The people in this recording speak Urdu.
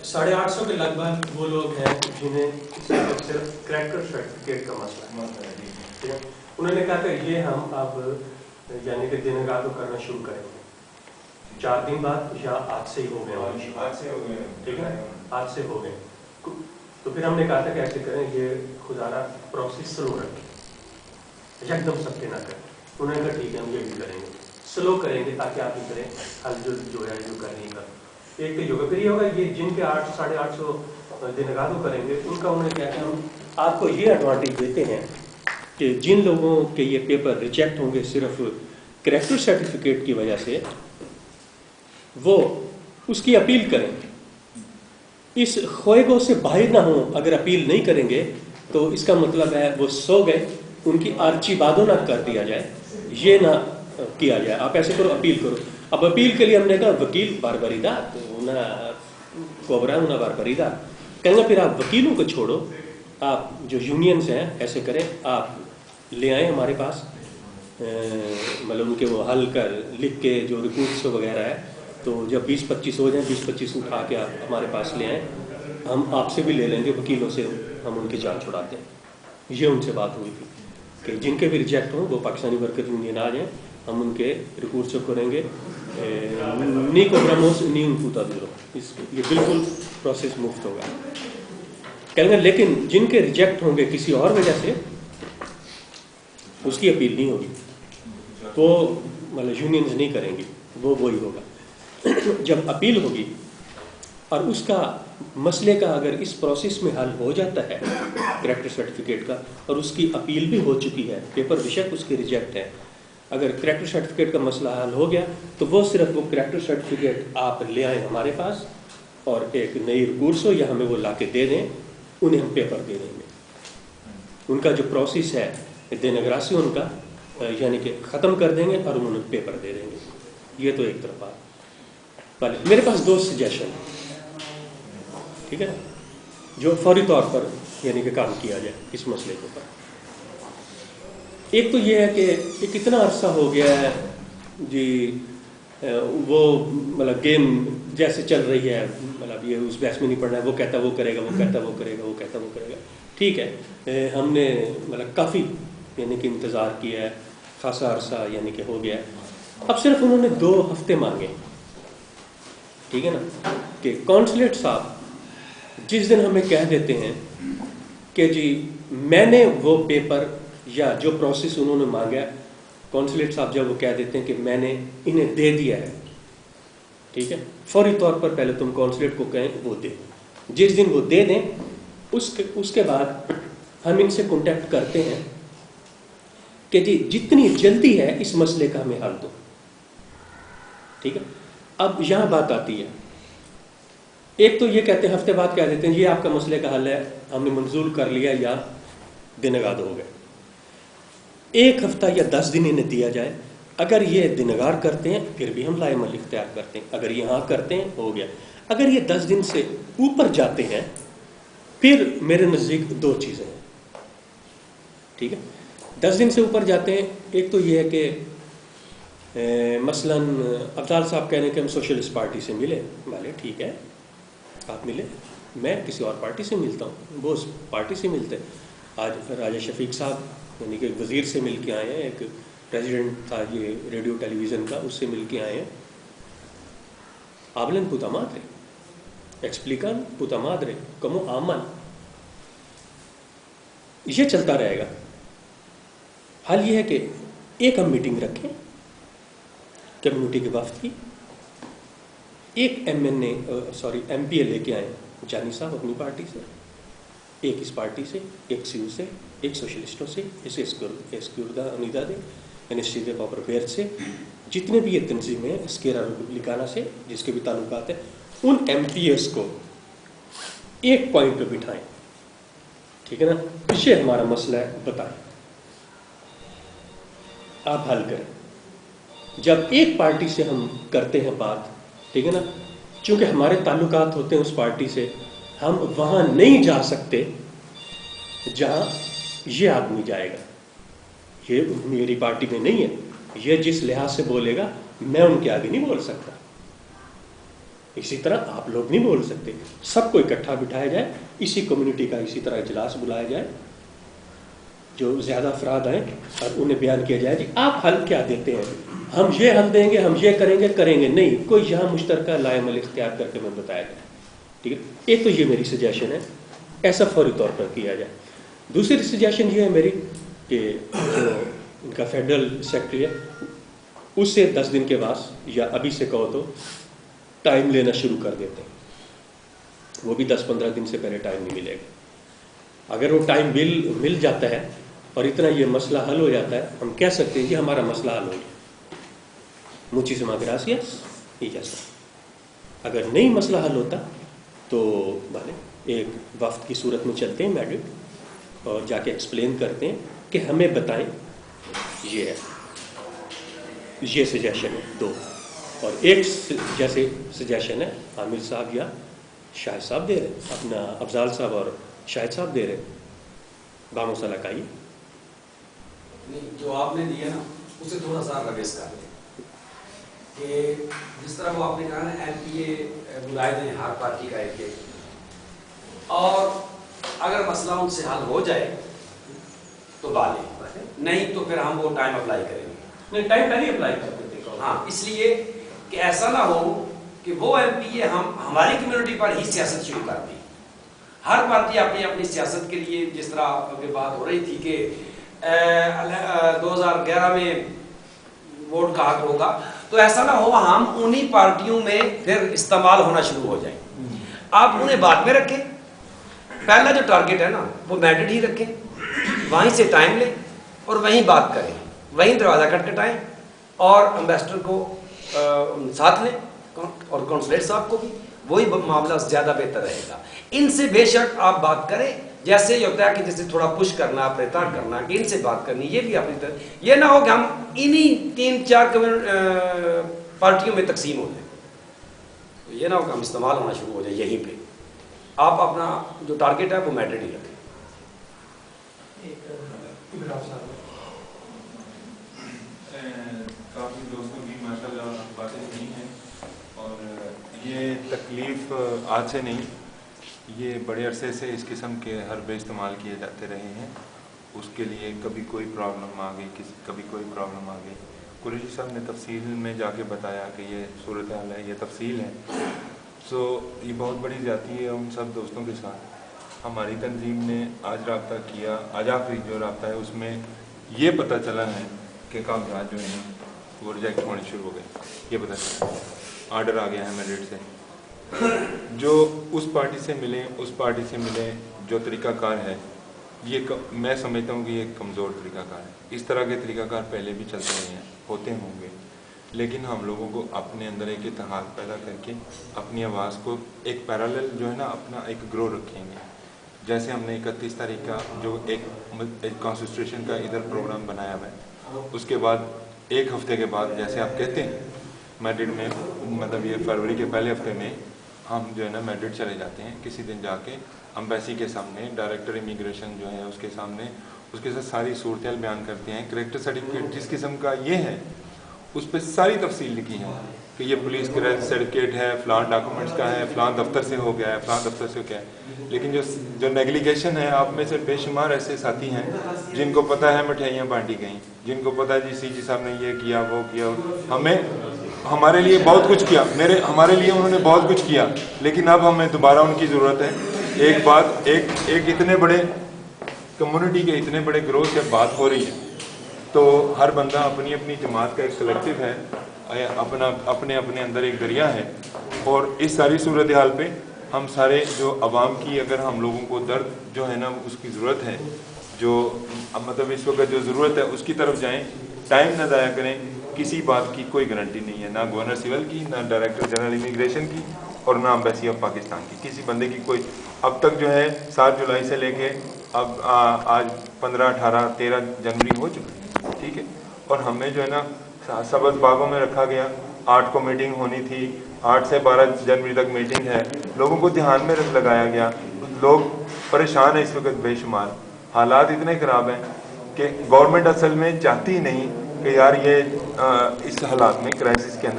850 کے لگ بھگ وہ لوگ ہیں جنہیں صرف کریکٹر سرٹیفکیٹ کا مسئلہ ہے. انہوں نے کہا کہ یہ ہم اب یعنی کہ دن رات کرنا شروع کریں گے 4 دن بعد یا آج سے ہی ہو گئے. ٹھیک ہے آج سے ہو گئے. تو پھر ہم نے کہا تھا کہ ایسے کریں یہ خدا را پروسیس سلو رکھیں ایک دم سب کے نہ کریں. انہوں نے کہا ٹھیک ہے ہم یہ بھی کریں گے سلو کریں گے تاکہ آپ ہی کریں حل جو ہے جو کرنے کا. ایک تو ہوگا پھر یہ ہوگا یہ جن کے 800-850 دن راتوں کریں گے ان کا انہوں نے کہا کہ ہم آپ کو یہ ایڈوانٹیج دیتے ہیں کہ جن لوگوں کے یہ پیپر ریجیکٹ ہوں گے صرف کریکٹر سرٹیفکیٹ کی وجہ سے وہ اس کی اپیل کریں. اس خویگوں سے باہر نہ ہوں. اگر اپیل نہیں کریں گے تو اس کا مطلب ہے وہ سو گئے ان کی آرچی بادوں نہ کر دیا جائے یہ نہ کیا جائے. آپ ایسے کرو اپیل کرو. اب اپیل کے لیے ہم نے کہا وکیل باربریدہ تو کوبرا انہیں باربریدہ کہیں گے پھر آپ وکیلوں کو چھوڑو آپ جو یونینز ہیں ایسے کریں آپ لے آئیں ہمارے پاس مطلب ان کے وہ حل کر لکھ کے جو رپورٹس وغیرہ ہے تو جب 20-25 ہو جائیں 20-25 اٹھا کے آپ ہمارے پاس لے آئیں ہم آپ سے بھی لے لیں گے وکیلوں سے ہم ان کی جان چھڑاتے ہیں. یہ ان سے بات ہوئی تھی کہ جن کے بھی ریجیکٹ ہوں وہ پاکستانی ورکر یونین آ جائیں ہم ان کے رپورٹ سے کریں گے نی کوبراموس نی ان پوتا دورو یہ بالکل پروسیس مفت ہوگا. کہیں گے لیکن جن کے ریجیکٹ ہوں گے کسی اور وجہ سے اس کی اپیل نہیں ہوگی وہ مطلب یونینز نہیں کریں گی وہی ہوگا. جب اپیل ہوگی اور اس کا مسئلے کا اگر اس پروسیس میں حل ہو جاتا ہے کریکٹر سرٹیفکیٹ کا اور اس کی اپیل بھی ہو چکی ہے پیپر بیشک اس کے ریجیکٹ ہے اگر کریکٹر سرٹیفکیٹ کا مسئلہ حل ہو گیا تو وہ صرف وہ کریکٹر سرٹیفکیٹ آپ لے آئیں ہمارے پاس اور ایک نئی کورس ہو یا ہمیں وہ لا کے دے دیں انہیں ہم پیپر دے دیں گے. ان کا جو پروسیس ہے دینگراسی ان کا یعنی کہ ختم کر دیں گے اور انہیں پیپر دے دیں گے. یہ تو ایک طرف بات. میرے پاس 2 سجیشن ٹھیک ہے نا جو فوری طور پر یعنی کہ کام کیا جائے اس مسئلے کے اوپر. ایک تو یہ ہے کہ یہ کتنا عرصہ ہو گیا ہے جی وہ مطلب گیم جیسے چل رہی ہے مطلب یہ اس بحث میں نہیں پڑنا ہے وہ کہتا وہ کرے گا وہ کہتا وہ کرے گا وہ کہتا وہ کرے گا. ٹھیک ہے ہم نے مطلب کافی یعنی کہ انتظار کیا ہے خاصا عرصہ یعنی کہ ہو گیا ہے. اب صرف انہوں نے 2 ہفتے مانگے ٹھیک ہے نا کہ کونسلیٹ صاحب جس دن ہمیں کہہ دیتے ہیں کہ جی میں نے وہ پیپر یا جو پروسیس انہوں نے مانگا کونسلیٹ صاحب جب وہ کہہ دیتے ہیں کہ میں نے انہیں دے دیا ہے ٹھیک ہے فوری طور پر پہلے تم کونسلیٹ کو کہیں وہ دے. جس دن وہ دے دیں اس کے بعد ہم ان سے کانٹیکٹ کرتے ہیں کہ جی جتنی جلدی ہے اس مسئلے کا ہمیں حل دو. ٹھیک ہے اب یہاں بات آتی ہے ایک تو یہ کہتے ہیں ہفتے بعد کہہ دیتے ہیں یہ آپ کا مسئلے کا حل ہے ہم نے منظور کر لیا یا دنگاد ہو گئے. 1 ہفتہ یا 10 دن انہیں دیا جائے. اگر یہ دنگار کرتے ہیں پھر بھی ہم لائے عمل اختیار کرتے ہیں. اگر یہاں کرتے ہیں ہو گیا. اگر یہ 10 دن سے اوپر جاتے ہیں پھر میرے نزدیک 2 چیزیں ہیں ٹھیک ہے. 10 دن سے اوپر جاتے ہیں ایک تو یہ ہے کہ مثلاً افضال صاحب کہہ رہے ہیں کہ ہم سوشلسٹ پارٹی سے ملے بھلے ٹھیک ہے آپ ملے میں کسی اور پارٹی سے ملتا ہوں وہ اس پارٹی سے ملتے ہیں. آج راجہ شفیق صاحب یعنی کہ ایک وزیر سے مل کے آئے ہیں ایک پریزیڈنٹ تھا یہ ریڈیو ٹیلی ویژن کا اس سے مل کے آئے ہیں. آبلن پوتا مادرے ایکسپلیکن پوتا مادرے کمو آمن یہ چلتا رہے گا. حال یہ ہے کہ ایک ہم میٹنگ رکھیں کمیونٹی کے وفد کی ایک ایم پی اے لے کے آئیں جانی صاحب اپنی پارٹی سے ایک اس پارٹی سے ایک سیو سے ایک سوشلسٹوں سے اسے اسکیوردا انیدا دے انسٹیٹیوٹ آف پاپر بیئر سے جتنے بھی یہ تنظیمیں ہیں اسکیرا ریپبلکانا سے جس کے بھی تعلقات ہیں ان ایم پی ایس کو ایک پوائنٹ پہ بٹھائیں ٹھیک ہے نا. پیچھے ہمارا مسئلہ ہے بتائیں آپ حل کریں. جب ایک پارٹی سے ہم کرتے ہیں بات ٹھیک ہے نا چونکہ ہمارے تعلقات ہوتے ہیں اس پارٹی سے ہم وہاں نہیں جا سکتے جہاں یہ آدمی جائے گا. یہ میری پارٹی میں نہیں ہے یہ جس لحاظ سے بولے گا میں ان کے آگے نہیں بول سکتا اسی طرح آپ لوگ نہیں بول سکتے. سب کو اکٹھا بٹھایا جائے, اسی کمیونٹی کا اسی طرح اجلاس بلایا جائے, جو زیادہ افراد ہیں, اور انہیں بیان کیا جائے جی آپ حل کیا دیتے ہیں, ہم یہ حل دیں گے, ہم یہ کریں گے نہیں, کوئی یہاں مشترکہ لائے عمل اختیار کر کے میں بتایا جائے. ٹھیک ہے, ایک تو یہ میری سجیشن ہے, ایسا فوری طور پر کیا جائے. دوسری سجیشن یہ ہے میری کہ جو ان کا فیڈرل سیکرٹری ہے اس سے 10 دن کے بعد یا ابھی سے کہو تو ٹائم لینا شروع کر دیتے ہیں. وہ بھی 10-15 دن سے پہلے ٹائم نہیں ملے گا. اگر وہ ٹائم مل جاتا ہے اور اتنا یہ مسئلہ حل ہو جاتا ہے, ہم کہہ سکتے ہیں کہ ہمارا مسئلہ حل ہو گیا, muchísimas gracias y ya está. اگر نہیں مسئلہ حل ہوتا تو بھلے ایک وفد کی صورت میں چلتے ہیں میڈرڈ اور جا کے ایکسپلین کرتے ہیں کہ ہمیں بتائیں یہ ہے, یہ سجیشن ہے 2. اور ایک جیسے سجیشن ہے عامر صاحب یا شاہد صاحب دے رہے, اپنا افضال صاحب اور شاہد صاحب دے رہے, بامسلک آئیے. نہیں, جو آپ نے دیا نا اسے تھوڑا سا ریویز کر لیں کہ جس طرح وہ آپ نے کہا نا ایم پی اے بلائے دیں ہر پارٹی کا ایک, اور اگر مسئلہ ان سے حل ہو جائے تو بالیں, نہیں تو پھر ہم وہ ٹائم اپلائی کریں گے. نہیں, ٹائم پہلے اپلائی کر دیتے. ہاں, اس لیے کہ ایسا نہ ہو کہ وہ ایم پی اے ہماری کمیونٹی پر ہی سیاست شروع کر دی. ہر پارٹی اپنی اپنی سیاست کے لیے, جس طرح کی بات ہو رہی تھی کہ 2011 میں ووٹ کا حق ہوگا, تو ایسا نہ ہو ہم انہی پارٹیوں میں پھر استعمال ہونا شروع ہو جائیں. آپ انہیں بعد میں رکھیں, پہلا جو ٹارگٹ ہے نا وہ میڈرڈ ہی رکھیں, وہیں سے ٹائم لیں اور وہیں بات کریں, وہیں دروازہ کھٹکھٹائیں اور امبیسڈر کو ساتھ لیں اور کونسلیٹ صاحب کو بھی, وہی معاملہ زیادہ بہتر رہے گا. ان سے بے شک آپ بات کریں, جیسے یہ ہوتا ہے کہ جیسے تھوڑا پش کرنا, پریتار کرنا کہ ان سے بات کرنی, یہ بھی اپنی طرح, یہ نہ ہو کہ ہم انہی 3-4 پارٹیوں میں تقسیم ہو جائیں, یہ نہ ہو کہ ہم استعمال ہونا شروع ہو جائے یہیں پہ. آپ اپنا جو ٹارگٹ ہے وہ میڈرڈ ہی رکھیں. کافی دوستوں کی ماشاء اللہ باتیں نہیں ہیں, اور یہ تکلیف آج سے نہیں, یہ بڑے عرصے سے اس قسم کے حربے استعمال کیے جاتے رہے ہیں. اس کے لیے کبھی کوئی پرابلم آ گئی, کبھی کوئی پرابلم آ گئی. قریشی صاحب نے تفصیل میں جا کے بتایا کہ یہ صورتحال ہے, یہ تفصیل ہے. سو یہ بہت بڑی زیادتی ہے ان سب دوستوں کے ساتھ. ہماری تنظیم نے آج رابطہ کیا, آج آخری جو رابطہ ہے اس میں یہ پتہ چلا ہے کہ کاغذات جو ہیں وہ ریجیکٹ ہونے شروع ہو گئے. یہ پتہ چلا, آرڈر آ گیا ہے میڈرڈ سے. جو اس پارٹی سے ملیں جو طریقہ کار ہے, یہ میں سمجھتا ہوں کہ یہ کمزور طریقہ کار ہے. اس طرح کے طریقہ کار پہلے بھی چلتے رہے ہیں, ہوتے ہوں گے, لیکن ہم لوگوں کو اپنے اندر ایک اتحاد پیدا کر کے اپنی آواز کو ایک پیرالل جو ہے نا اپنا ایک گرو رکھیں گے. جیسے ہم نے 31 تاریخ کا جو ایک کانسٹیٹیوشن کا ادھر پروگرام بنایا ہوا ہے, اس کے بعد ایک ہفتے کے بعد جیسے آپ کہتے ہیں میڈرڈ میں, مطلب یہ فروری کے پہلے ہفتے میں ہم جو ہے نا میڈرڈ چلے جاتے ہیں. کسی دن جا کے امبیسی کے سامنے, ڈائریکٹر امیگریشن جو ہے اس کے سامنے, اس کے ساتھ ساری صورتحال بیان کرتے ہیں. کریکٹر سرٹیفکیٹ جس قسم کا یہ ہے اس پہ ساری تفصیل لکھی ہے کہ یہ پولیس کلیئرنس سرٹیفکیٹ ہے, فلان ڈاکومنٹس کا ہے, فلان دفتر سے ہو گیا ہے, فلان دفتر سے ہو گیا ہے. لیکن جو نیگلیگیشن ہے, آپ میں سے بے شمار ایسے ساتھی ہیں جن کو پتہ ہے مٹھائیاں بانٹی گئیں, جن کو پتہ ہے جی سی جی صاحب نے یہ کیا وہ کیا, ہمارے لیے بہت کچھ کیا, ہمارے لیے انہوں نے بہت کچھ کیا, لیکن اب ہمیں دوبارہ ان کی ضرورت ہے. ایک اتنے بڑے کمیونٹی کے اتنے بڑے گروہ سے بات ہو رہی ہے, تو ہر بندہ اپنی اپنی جماعت کا ایک کلیکٹیو ہے, اپنے اندر ایک دریا ہے. اور اس ساری صورتحال پہ ہم سارے جو عوام کی, اگر ہم لوگوں کو درد جو ہے نا اس کی ضرورت ہے, جو مطلب اس وقت جو ضرورت ہے اس کی طرف جائیں, ٹائم نہ ضائع کریں. کسی بات کی کوئی گارنٹی نہیں ہے, نہ گورنر سول کی, نہ ڈائریکٹر جنرل امیگریشن کی, اور نہ امبیسی آف پاکستان کی. کسی بندے کی کوئی اب تک جو ہے 7 جولائی سے لے کے اب آج 15, 18, 13 جنوری ہو چکی, ٹھیک ہے. اور ہمیں جو ہے نا سبز باغوں میں رکھا گیا, 8 کو میٹنگ ہونی تھی, 8 سے 12 جنوری تک میٹنگ ہے, لوگوں کو دھیان میں لگایا گیا. لوگ پریشان ہیں اس وقت بے شمار, حالات اتنے خراب ہیں کہ گورنمنٹ اصل میں چاہتی نہیں کہ یار یہ اس حالات میں کرائسس کے اندر